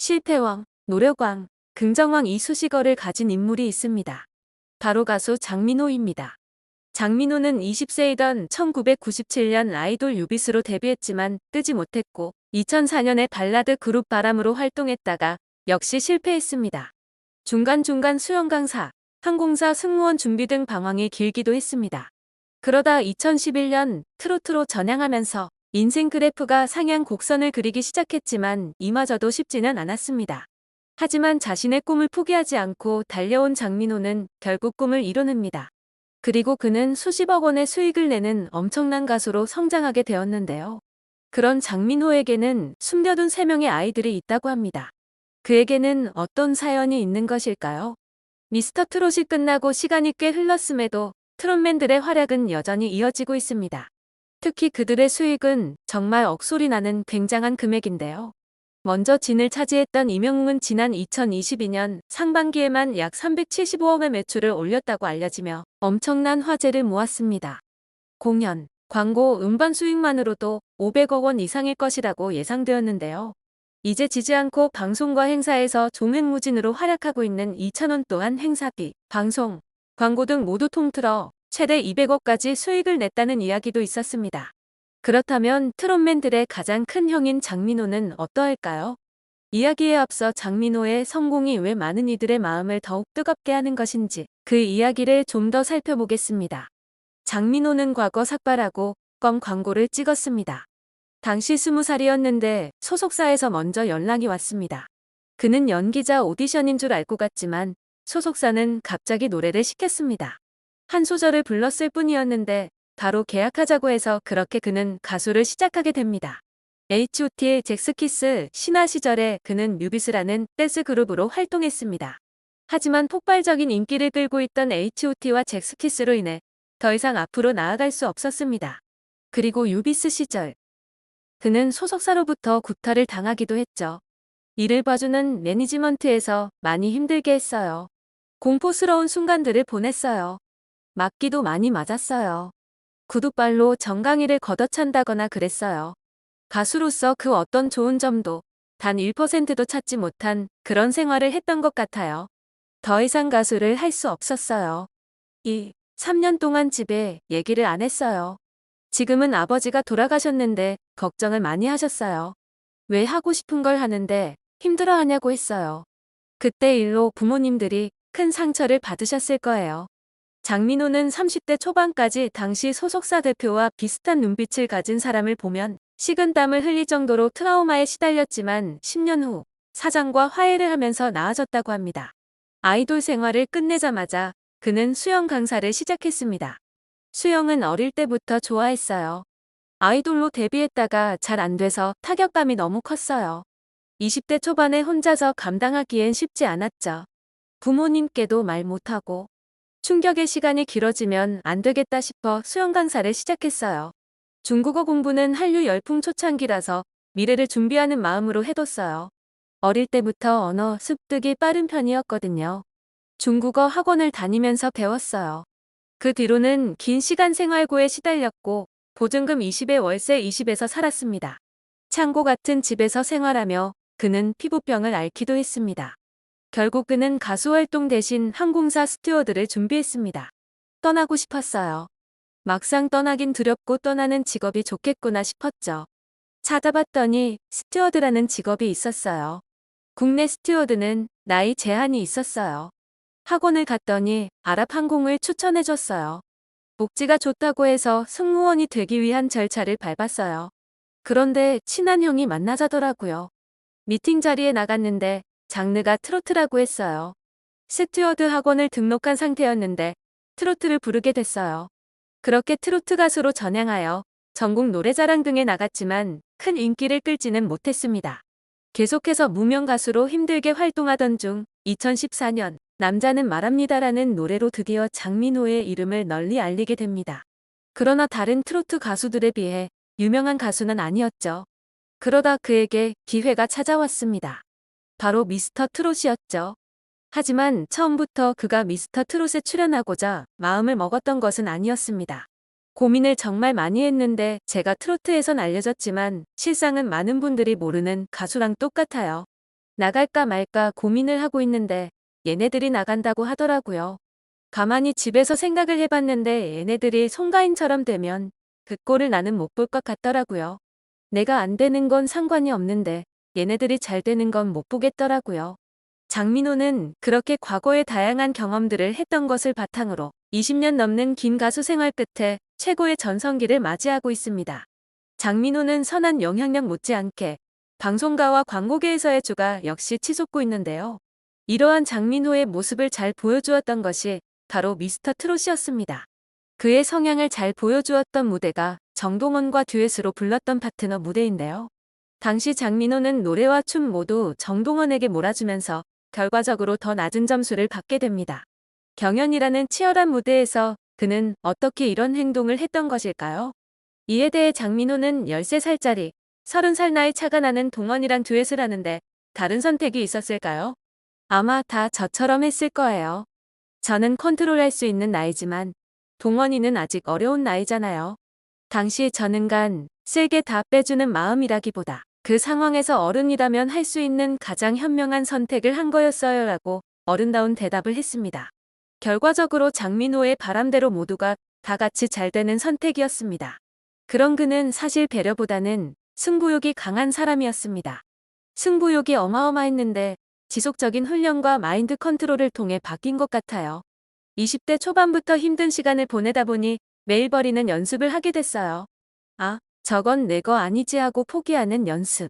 실패왕, 노력왕, 긍정왕 이 수식어를 가진 인물이 있습니다. 바로 가수 장민호입니다. 장민호는 20세이던 1997년 아이돌 유비스로 데뷔했지만 뜨지 못했고 2004년에 발라드 그룹 바람으로 활동했다가 역시 실패했습니다. 중간중간 수영 강사, 항공사 승무원 준비 등 방황이 길기도 했습니다. 그러다 2011년 트로트로 전향하면서 인생 그래프가 상향 곡선을 그리기 시작했지만 이마저도 쉽지는 않았습니다. 하지만 자신의 꿈을 포기하지 않고 달려온 장민호는 결국 꿈을 이뤄냅니다. 그리고 그는 수십억 원의 수익을 내는 엄청난 가수로 성장하게 되었는데요. 그런 장민호에게는 숨겨둔 3명의 아이들이 있다고 합니다. 그에게는 어떤 사연이 있는 것일까요? 미스터 트롯이 끝나고 시간이 꽤 흘렀음에도 트롯맨들의 활약은 여전히 이어지고 있습니다. 특히 그들의 수익은 정말 억소리 나는 굉장한 금액인데요. 먼저 진을 차지했던 임영웅은 지난 2022년 상반기에만 약 375억의 매출을 올렸다고 알려지며 엄청난 화제를 모았습니다. 공연, 광고, 음반 수익만으로도 500억 원 이상일 것이라고 예상되었는데요. 이제 지지 않고 방송과 행사에서 종횡무진으로 활약하고 있는 이찬원 또한 행사비, 방송, 광고 등 모두 통틀어 최대 200억까지 수익을 냈다는 이야기도 있었습니다. 그렇다면 트롯맨들의 가장 큰 형인 장민호는 어떠할까요? 이야기에 앞서 장민호의 성공이 왜 많은 이들의 마음을 더욱 뜨겁게 하는 것인지 그 이야기를 좀 더 살펴보겠습니다. 장민호는 과거 삭발하고 껌 광고를 찍었습니다. 당시 20살이었는데 소속사에서 먼저 연락이 왔습니다. 그는 연기자 오디션인 줄 알고 갔지만 소속사는 갑자기 노래를 시켰습니다. 한 소절을 불렀을 뿐이었는데 바로 계약하자고 해서 그렇게 그는 가수를 시작하게 됩니다. H.O.T의 잭스키스 신화 시절에 그는 뮤비스라는 댄스 그룹으로 활동했습니다. 하지만 폭발적인 인기를 끌고 있던 H.O.T와 잭스키스로 인해 더 이상 앞으로 나아갈 수 없었습니다. 그리고 유비스 시절 그는 소속사로부터 구타를 당하기도 했죠. 이를 봐주는 매니지먼트에서 많이 힘들게 했어요. 공포스러운 순간들을 보냈어요. 맞기도 많이 맞았어요. 구두발로 정강이를 걷어찬다거나 그랬어요. 가수로서 그 어떤 좋은 점도 단 1%도 찾지 못한 그런 생활을 했던 것 같아요. 더 이상 가수를 할 수 없었어요. 3년 동안 집에 얘기를 안 했어요. 지금은 아버지가 돌아가셨는데 걱정을 많이 하셨어요. 왜 하고 싶은 걸 하는데 힘들어하냐고 했어요. 그때 일로 부모님들이 큰 상처를 받으셨을 거예요. 장민호는 30대 초반까지 당시 소속사 대표와 비슷한 눈빛을 가진 사람을 보면 식은땀을 흘릴 정도로 트라우마에 시달렸지만 10년 후 사장과 화해를 하면서 나아졌다고 합니다. 아이돌 생활을 끝내자마자 그는 수영 강사를 시작했습니다. 수영은 어릴 때부터 좋아했어요. 아이돌로 데뷔했다가 잘 안 돼서 타격감이 너무 컸어요. 20대 초반에 혼자서 감당하기엔 쉽지 않았죠. 부모님께도 말 못하고 충격의 시간이 길어지면 안 되겠다 싶어 수영 강사를 시작했어요. 중국어 공부는 한류 열풍 초창기라서 미래를 준비하는 마음으로 해뒀어요. 어릴 때부터 언어 습득이 빠른 편이었거든요. 중국어 학원을 다니면서 배웠어요. 그 뒤로는 긴 시간 생활고에 시달렸고 보증금 20에 월세 20에서 살았습니다. 창고 같은 집에서 생활하며 그는 피부병을 앓기도 했습니다. 결국 그는 가수 활동 대신 항공사 스튜어드를 준비했습니다. 떠나고 싶었어요. 막상 떠나긴 두렵고 떠나는 직업이 좋겠구나 싶었죠. 찾아봤더니 스튜어드라는 직업이 있었어요. 국내 스튜어드는 나이 제한이 있었어요. 학원을 갔더니 아랍항공을 추천해줬어요. 복지가 좋다고 해서 승무원이 되기 위한 절차를 밟았어요. 그런데 친한 형이 만나자더라고요. 미팅 자리에 나갔는데 장르가 트로트라고 했어요. 스튜어드 학원을 등록한 상태였는데 트로트를 부르게 됐어요. 그렇게 트로트 가수로 전향하여 전국 노래자랑 등에 나갔지만 큰 인기를 끌지는 못했습니다. 계속해서 무명 가수로 힘들게 활동하던 중 2014년 남자는 말합니다라는 노래로 드디어 장민호의 이름을 널리 알리게 됩니다. 그러나 다른 트로트 가수들에 비해 유명한 가수는 아니었죠. 그러다 그에게 기회가 찾아왔습니다. 바로 미스터 트롯이었죠. 하지만 처음부터 그가 미스터 트롯에 출연하고자 마음을 먹었던 것은 아니었습니다. 고민을 정말 많이 했는데 제가 트로트에선 알려졌지만 실상은 많은 분들이 모르는 가수랑 똑같아요. 나갈까 말까 고민을 하고 있는데 얘네들이 나간다고 하더라고요. 가만히 집에서 생각을 해봤는데 얘네들이 송가인처럼 되면 그 꼴을 나는 못 볼 것 같더라고요. 내가 안 되는 건 상관이 없는데 얘네들이 잘 되는 건 못 보겠더라고요. 장민호는 그렇게 과거의 다양한 경험들을 했던 것을 바탕으로 20년 넘는 긴 가수 생활 끝에 최고의 전성기를 맞이하고 있습니다. 장민호는 선한 영향력 못지않게 방송가와 광고계에서의 주가 역시 치솟고 있는데요. 이러한 장민호의 모습을 잘 보여주었던 것이 바로 미스터 트롯이었습니다. 그의 성향을 잘 보여주었던 무대가 정동원과 듀엣으로 불렀던 파트너 무대인데요. 당시 장민호는 노래와 춤 모두 정동원에게 몰아주면서 결과적으로 더 낮은 점수를 받게 됩니다. 경연이라는 치열한 무대에서 그는 어떻게 이런 행동을 했던 것일까요? 이에 대해 장민호는 13살짜리 30살 나이 차가 나는 동원이랑 듀엣을 하는데 다른 선택이 있었을까요? 아마 다 저처럼 했을 거예요. 저는 컨트롤할 수 있는 나이지만 동원이는 아직 어려운 나이잖아요. 당시 저는 쓸게 다 빼주는 마음이라기보다 그 상황에서 어른이라면 할 수 있는 가장 현명한 선택을 한 거였어요 라고 어른다운 대답을 했습니다. 결과적으로 장민호의 바람대로 모두가 다 같이 잘 되는 선택이었습니다. 그런 그는 사실 배려보다는 승부욕이 강한 사람이었습니다. 승부욕이 어마어마했는데 지속적인 훈련과 마인드 컨트롤을 통해 바뀐 것 같아요. 20대 초반부터 힘든 시간을 보내다 보니 매일 버리는 연습을 하게 됐어요. 아, 저건 내 거 아니지 하고 포기하는 연습.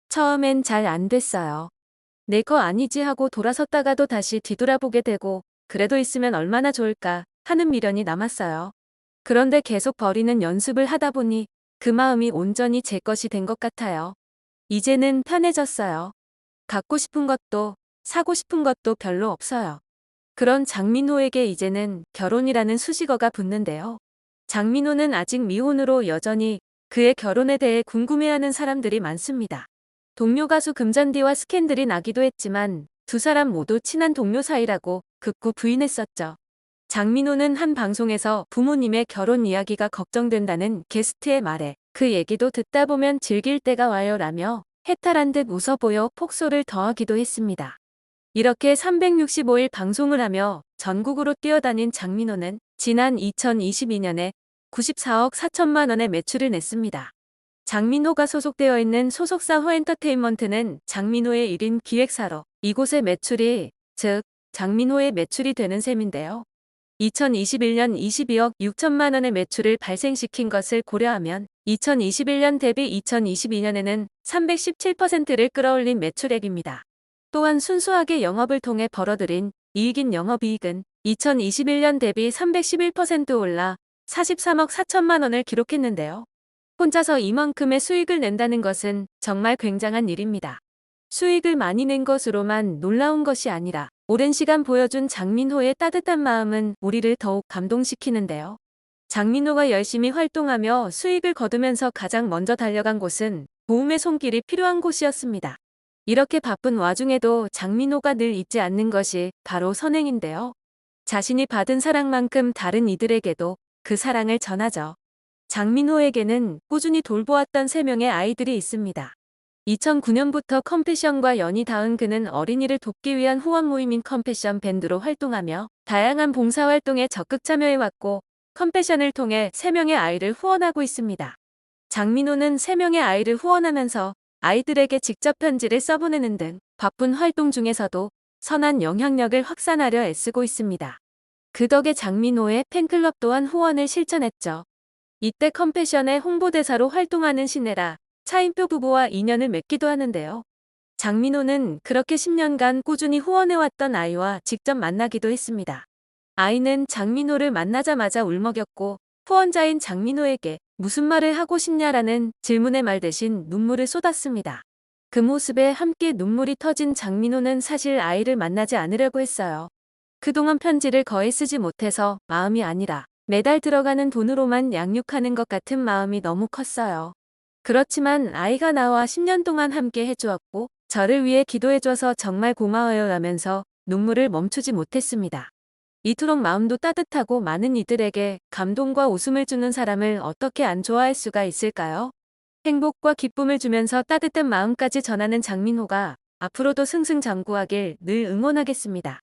처음엔 잘 안 됐어요. 내 거 아니지 하고 돌아섰다가도 다시 뒤돌아보게 되고 그래도 있으면 얼마나 좋을까 하는 미련이 남았어요. 그런데 계속 버리는 연습을 하다 보니 그 마음이 온전히 제 것이 된 것 같아요. 이제는 편해졌어요. 갖고 싶은 것도 사고 싶은 것도 별로 없어요. 그런 장민호에게 이제는 결혼이라는 수식어가 붙는데요. 장민호는 아직 미혼으로 여전히 그의 결혼에 대해 궁금해하는 사람들이 많습니다. 동료 가수 금잔디와 스캔들이 나기도 했지만 두 사람 모두 친한 동료 사이라고 극구 부인했었죠. 장민호는 한 방송에서 부모님의 결혼 이야기가 걱정된다는 게스트의 말에 그 얘기도 듣다 보면 즐길 때가 와요 라며 해탈한 듯 웃어 보여 폭소를 더하기도 했습니다. 이렇게 365일 방송을 하며 전국으로 뛰어다닌 장민호는 지난 2022년에 94억 4천만 원의 매출을 냈습니다. 장민호가 소속되어 있는 소속사 호엔터테인먼트는 장민호의 1인 기획사로 이곳의 매출이 즉 장민호의 매출이 되는 셈인데요. 2021년 22억 6천만 원의 매출을 발생시킨 것을 고려하면 2021년 대비 2022년에는 317%를 끌어올린 매출액입니다. 또한 순수하게 영업을 통해 벌어들인 이익인 영업이익은 2021년 대비 311% 올라 43억 4천만 원을 기록했는데요. 혼자서 이만큼의 수익을 낸다는 것은 정말 굉장한 일입니다. 수익을 많이 낸 것으로만 놀라운 것이 아니라 오랜 시간 보여준 장민호의 따뜻한 마음은 우리를 더욱 감동시키는데요. 장민호가 열심히 활동하며 수익을 거두면서 가장 먼저 달려간 곳은 도움의 손길이 필요한 곳이었습니다. 이렇게 바쁜 와중에도 장민호가 늘 잊지 않는 것이 바로 선행인데요. 자신이 받은 사랑만큼 다른 이들에게도 그 사랑을 전하죠. 장민호에게는 꾸준히 돌보았던 3명의 아이들이 있습니다. 2009년부터 컴패션과 연이 닿은 그는 어린이를 돕기 위한 후원 모임인 컴패션 밴드로 활동하며 다양한 봉사활동에 적극 참여해왔고 컴패션을 통해 3명의 아이를 후원하고 있습니다. 장민호는 3명의 아이를 후원하면서 아이들에게 직접 편지를 써보내는 등 바쁜 활동 중에서도 선한 영향력을 확산하려 애쓰고 있습니다. 그 덕에 장민호의 팬클럽 또한 후원을 실천했죠. 이때 컴패션의 홍보대사로 활동하는 신혜라, 차인표 부부와 인연을 맺기도 하는데요. 장민호는 그렇게 10년간 꾸준히 후원해왔던 아이와 직접 만나기도 했습니다. 아이는 장민호를 만나자마자 울먹였고 후원자인 장민호에게 무슨 말을 하고 싶냐라는 질문의 말 대신 눈물을 쏟았습니다. 그 모습에 함께 눈물이 터진 장민호는 사실 아이를 만나지 않으려고 했어요. 그동안 편지를 거의 쓰지 못해서 마음이 아니라 매달 들어가는 돈으로만 양육하는 것 같은 마음이 너무 컸어요. 그렇지만 아이가 나와 10년 동안 함께 해주었고 저를 위해 기도해줘서 정말 고마워요 라면서 눈물을 멈추지 못했습니다. 이토록 마음도 따뜻하고 많은 이들에게 감동과 웃음을 주는 사람을 어떻게 안 좋아할 수가 있을까요? 행복과 기쁨을 주면서 따뜻한 마음까지 전하는 장민호가 앞으로도 승승장구하길 늘 응원하겠습니다.